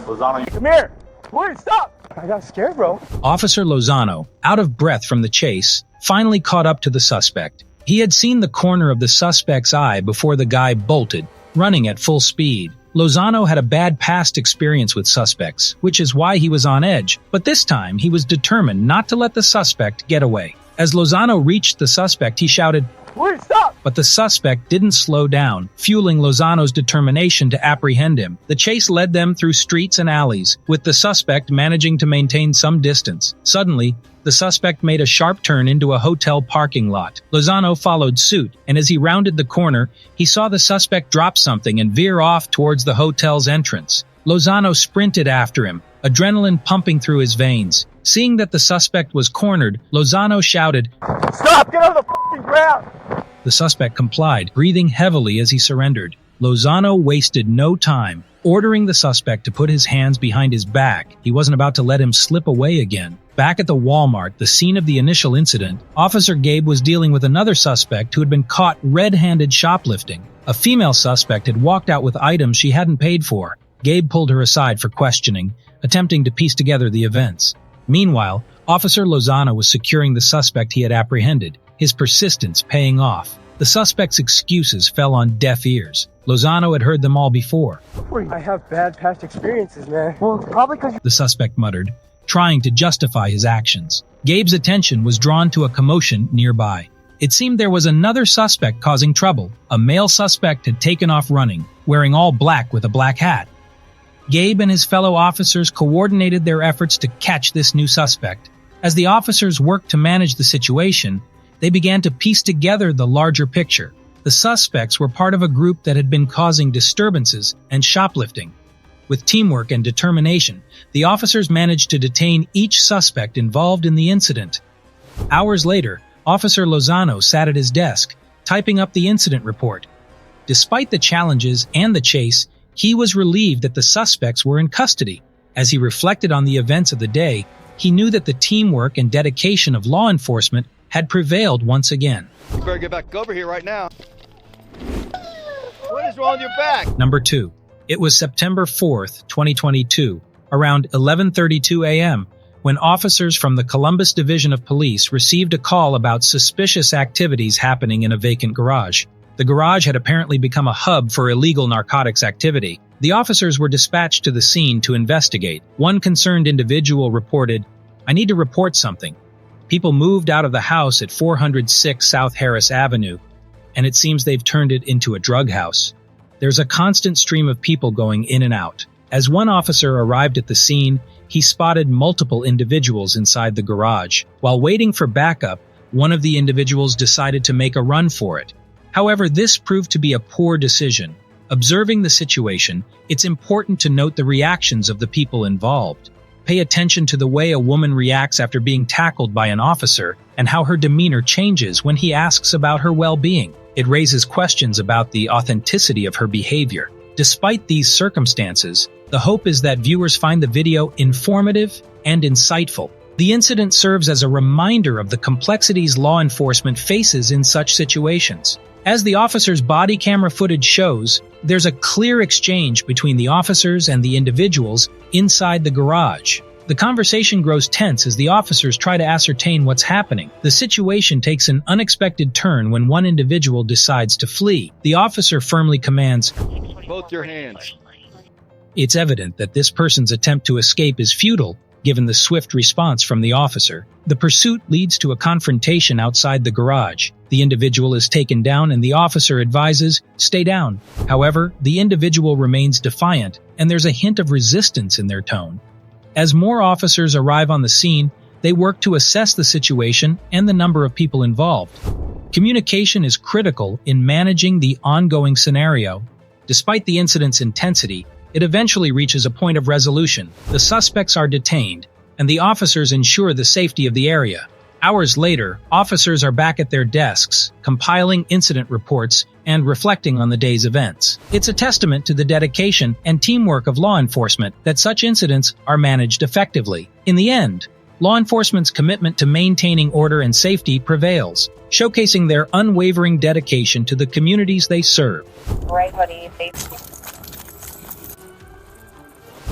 Lozano, come here! Please stop! I got scared, bro. Officer Lozano, out of breath from the chase, finally caught up to the suspect. He had seen the corner of the suspect's eye before the guy bolted, running at full speed. Lozano had a bad past experience with suspects, which is why he was on edge, but this time he was determined not to let the suspect get away. As Lozano reached the suspect, he shouted, Please stop! But the suspect didn't slow down, fueling Lozano's determination to apprehend him. The chase led them through streets and alleys, with the suspect managing to maintain some distance. Suddenly, the suspect made a sharp turn into a hotel parking lot. Lozano followed suit, and as he rounded the corner, he saw the suspect drop something and veer off towards the hotel's entrance. Lozano sprinted after him, adrenaline pumping through his veins. Seeing that the suspect was cornered, Lozano shouted, Stop! Get on the f***ing ground! The suspect complied, breathing heavily as he surrendered. Lozano wasted no time, ordering the suspect to put his hands behind his back. He wasn't about to let him slip away again. Back at the Walmart, the scene of the initial incident, Officer Gabe was dealing with another suspect who had been caught red-handed shoplifting. A female suspect had walked out with items she hadn't paid for. Gabe pulled her aside for questioning, attempting to piece together the events. Meanwhile, Officer Lozano was securing the suspect he had apprehended, his persistence paying off. The suspect's excuses fell on deaf ears. Lozano had heard them all before. I have bad past experiences, man. Well, probably because The suspect muttered, trying to justify his actions. Gabe's attention was drawn to a commotion nearby. It seemed there was another suspect causing trouble. A male suspect had taken off running, wearing all black with a black hat. Gabe and his fellow officers coordinated their efforts to catch this new suspect. As the officers worked to manage the situation, they began to piece together the larger picture. The suspects were part of a group that had been causing disturbances and shoplifting. With teamwork and determination, the officers managed to detain each suspect involved in the incident. Hours later, Officer Lozano sat at his desk, typing up the incident report. Despite the challenges and the chase, he was relieved that the suspects were in custody. As he reflected on the events of the day, he knew that the teamwork and dedication of law enforcement had prevailed once again. You better get back over here right now. What is wrong with your back? Number 2. It was September 4th, 2022, around 11:32 a.m., when officers from the Columbus Division of Police received a call about suspicious activities happening in a vacant garage. The garage had apparently become a hub for illegal narcotics activity. The officers were dispatched to the scene to investigate. One concerned individual reported, "I need to report something. People moved out of the house at 406 South Harris Avenue, and it seems they've turned it into a drug house. There's a constant stream of people going in and out." As one officer arrived at the scene, he spotted multiple individuals inside the garage. While waiting for backup, one of the individuals decided to make a run for it. However, this proved to be a poor decision. Observing the situation, it's important to note the reactions of the people involved. Pay attention to the way a woman reacts after being tackled by an officer and how her demeanor changes when he asks about her well-being. It raises questions about the authenticity of her behavior. Despite these circumstances, the hope is that viewers find the video informative and insightful. The incident serves as a reminder of the complexities law enforcement faces in such situations. As the officer's body camera footage shows, there's a clear exchange between the officers and the individuals inside the garage. The conversation grows tense as the officers try to ascertain what's happening. The situation takes an unexpected turn when one individual decides to flee. The officer firmly commands, Both your hands. It's evident that this person's attempt to escape is futile, given the swift response from the officer. The pursuit leads to a confrontation outside the garage. The individual is taken down and the officer advises, "Stay down." However, the individual remains defiant, and there's a hint of resistance in their tone. As more officers arrive on the scene, they work to assess the situation and the number of people involved. Communication is critical in managing the ongoing scenario. Despite the incident's intensity, it eventually reaches a point of resolution. The suspects are detained, and the officers ensure the safety of the area. Hours later, officers are back at their desks, compiling incident reports and reflecting on the day's events. It's a testament to the dedication and teamwork of law enforcement that such incidents are managed effectively. In the end, law enforcement's commitment to maintaining order and safety prevails, showcasing their unwavering dedication to the communities they serve. Right, buddy.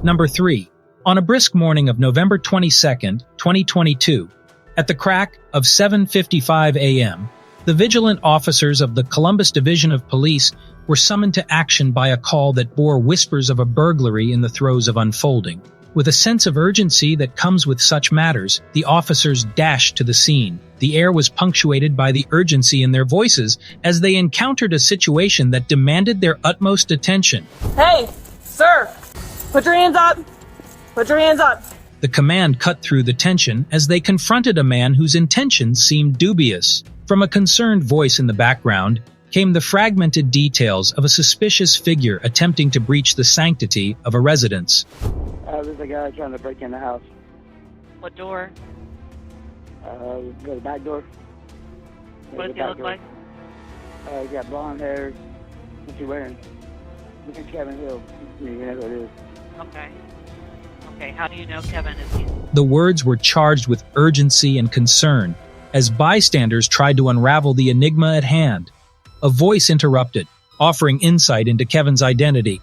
Number 3. On a brisk morning of November 22nd, 2022, at the crack of 7:55 a.m., the vigilant officers of the Columbus Division of Police were summoned to action by a call that bore whispers of a burglary in the throes of unfolding. With a sense of urgency that comes with such matters, the officers dashed to the scene. The air was punctuated by the urgency in their voices as they encountered a situation that demanded their utmost attention. Hey, sir, put your hands up. Put your hands up. The command cut through the tension as they confronted a man whose intentions seemed dubious. From a concerned voice in the background came the fragmented details of a suspicious figure attempting to breach the sanctity of a residence. There's a guy trying to break in the house. What door? The back door. What does he look like? He got blonde hair. What's he wearing? This is Kevin Hill. You know who it is. Okay. Okay, how do you know Kevin is he? The words were charged with urgency and concern as bystanders tried to unravel the enigma at hand. A voice interrupted, offering insight into Kevin's identity.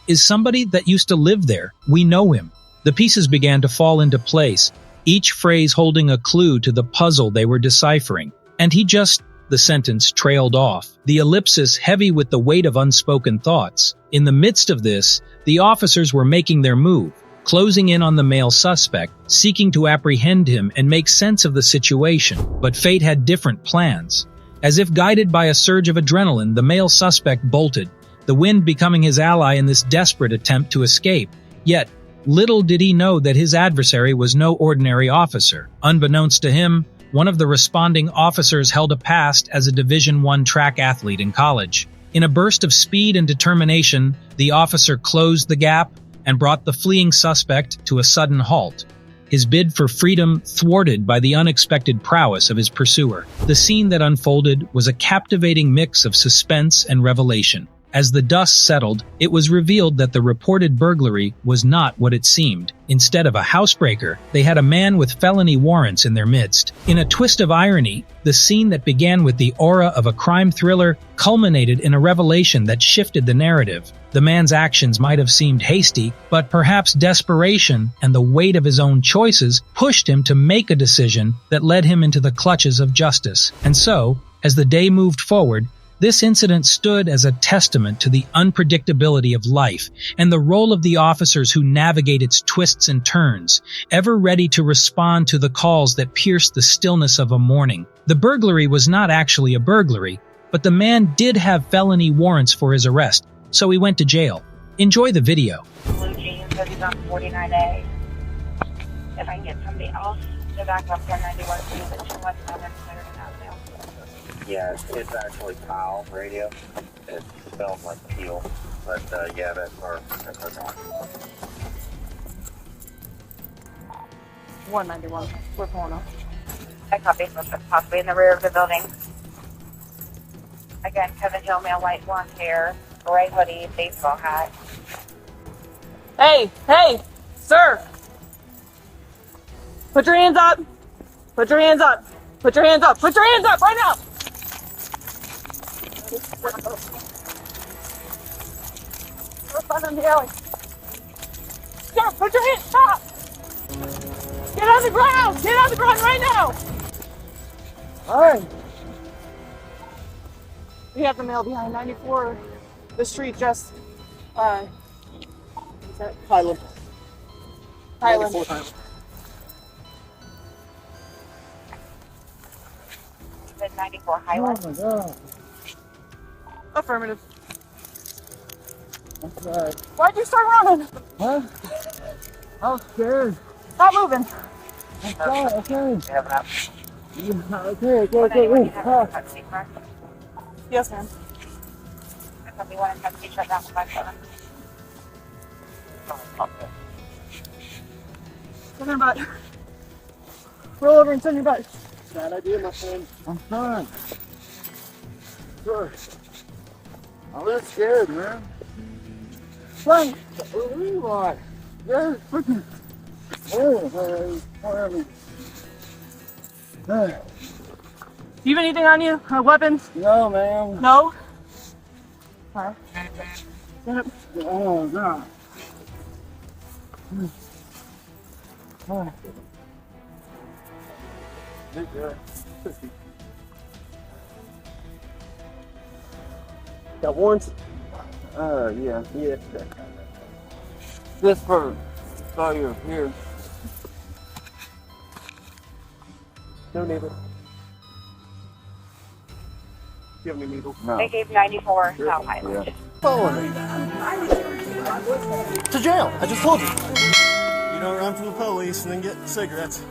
Is somebody that used to live there. We know him. The pieces began to fall into place, each phrase holding a clue to the puzzle they were deciphering. And the sentence trailed off, the ellipsis heavy with the weight of unspoken thoughts. In the midst of this, the officers were making their move, closing in on the male suspect, seeking to apprehend him and make sense of the situation. But fate had different plans. As if guided by a surge of adrenaline, the male suspect bolted, the wind becoming his ally in this desperate attempt to escape. Yet, little did he know that his adversary was no ordinary officer. Unbeknownst to him, one of the responding officers held a past as a Division I track athlete in college. In a burst of speed and determination, the officer closed the gap and brought the fleeing suspect to a sudden halt, his bid for freedom thwarted by the unexpected prowess of his pursuer. The scene that unfolded was a captivating mix of suspense and revelation. As the dust settled, it was revealed that the reported burglary was not what it seemed. Instead of a housebreaker, they had a man with felony warrants in their midst. In a twist of irony, the scene that began with the aura of a crime thriller culminated in a revelation that shifted the narrative. The man's actions might have seemed hasty, but perhaps desperation and the weight of his own choices pushed him to make a decision that led him into the clutches of justice. And so, as the day moved forward, this incident stood as a testament to the unpredictability of life and the role of the officers who navigate its twists and turns, ever ready to respond to the calls that pierce the stillness of a morning. The burglary was not actually a burglary, but the man did have felony warrants for his arrest, so he went to jail. Enjoy the video. Blue jeans, says he's on 49A. If I can get somebody else to back up 1091 too, but 217 cleared it out now. Yeah, it's actually Kyle radio. It's spelled like teal, but yeah, that's our dog. 191. We're pulling up. I copy, possibly in the rear of the building. Again, Kevin Hill, male, white, blonde hair, gray hoodie, baseball hat. Hey, sir. Put your hands up. Put your hands up. Put your hands up. Put your hands up right now. Sir, put your hands, stop. Get on the ground. Get on the ground right now. All right. We have the male behind 94. The street just, is that Highland. Highland? 94 Highland. The 94 Highland. Oh my God. Affirmative. That's right. Why'd you start running? Huh? I was scared. Stop moving. I'm sorry, okay. You have an app? Yeah, okay. You have a taxi, correct? Yes, ma'am. I copy one and taxi shut down 57. Turn your butt. Roll over and turn your butt. Bad idea, my friend. I'm fine. Sure. I was scared, man. Run. What do you want? Yeah, freaking. Oh, whatever. Do you have anything on you? Weapons? No, man. No? Alright. Oh, God. Got warrants? Yeah. Just for saw you here. No needle. Do you have any needles? No. They gave 94 South Highland. Following me. To jail. I just told you. You don't run from the police and then get cigarettes.